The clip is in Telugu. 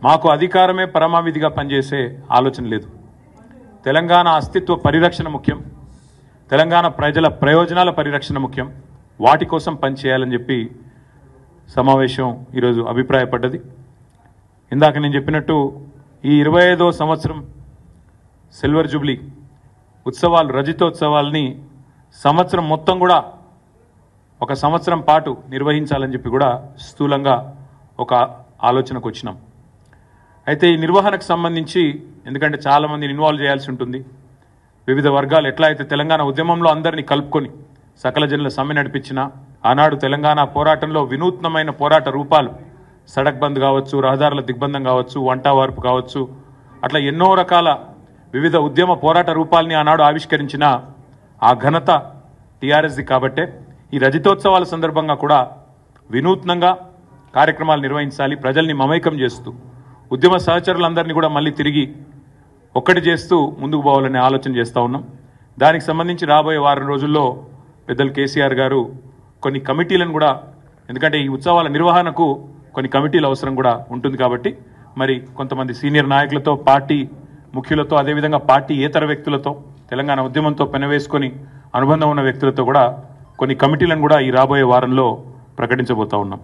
మాకు అధికారమే పరమావిధిగా పనిచేసే ఆలోచన లేదు. తెలంగాణ అస్తిత్వ పరిరక్షణ ముఖ్యం, తెలంగాణ ప్రజల ప్రయోజనాల పరిరక్షణ ముఖ్యం. వాటి కోసం పనిచేయాలని చెప్పి సమావేశం ఈరోజు అభిప్రాయపడ్డది. ఇందాక నేను చెప్పినట్టు ఈ 25వ సంవత్సరం సిల్వర్ జూబ్లీ ఉత్సవాలు, రజతోత్సవాల్ని సంవత్సరం మొత్తం కూడా ఒక సంవత్సరం పాటు నిర్వహించాలని చెప్పి కూడా స్థూలంగా ఒక ఆలోచనకు వచ్చినాం. అయితే ఈ నిర్వహణకు సంబంధించి, ఎందుకంటే చాలామందిని ఇన్వాల్వ్ చేయాల్సి ఉంటుంది, వివిధ వర్గాలు ఎట్లా అయితే తెలంగాణ ఉద్యమంలో అందరినీ కలుపుకొని సకల జనుల సమ్మె నడిపించిన, ఆనాడు తెలంగాణ పోరాటంలో వినూత్నమైన పోరాట రూపాలు, సడక్ బంద్ కావచ్చు, రహదారుల దిగ్బంధం కావచ్చు, వంట వార్పు కావచ్చు, అట్లా ఎన్నో రకాల వివిధ ఉద్యమ పోరాట రూపాలని ఆనాడు ఆవిష్కరించిన ఆ ఘనత టీఆర్ఎస్ది. కాబట్టే ఈ రజతోత్సవాల సందర్భంగా కూడా వినూత్నంగా కార్యక్రమాలు నిర్వహించాలి, ప్రజల్ని మమైకం చేస్తూ ఉద్యమ సహచరులందరినీ కూడా మళ్ళీ తిరిగి ఒక్కటి చేస్తూ ముందుకు పోవాలనే ఆలోచన చేస్తూ ఉన్నాం. దానికి సంబంధించి రాబోయే వారం రోజుల్లో పెద్దలు కేసీఆర్ గారు కొన్ని కమిటీలను కూడా, ఎందుకంటే ఈ ఉత్సవాల నిర్వహణకు కొన్ని కమిటీల అవసరం కూడా ఉంటుంది కాబట్టి, మరి కొంతమంది సీనియర్ నాయకులతో, పార్టీ ముఖ్యులతో, అదేవిధంగా పార్టీ ఏతర వ్యక్తులతో, తెలంగాణ ఉద్యమంతో పెనవేసుకొని అనుబంధం ఉన్న వ్యక్తులతో కూడా కొన్ని కమిటీలను కూడా ఈ రాబోయే వారంలో ప్రకటించబోతా ఉన్నాం.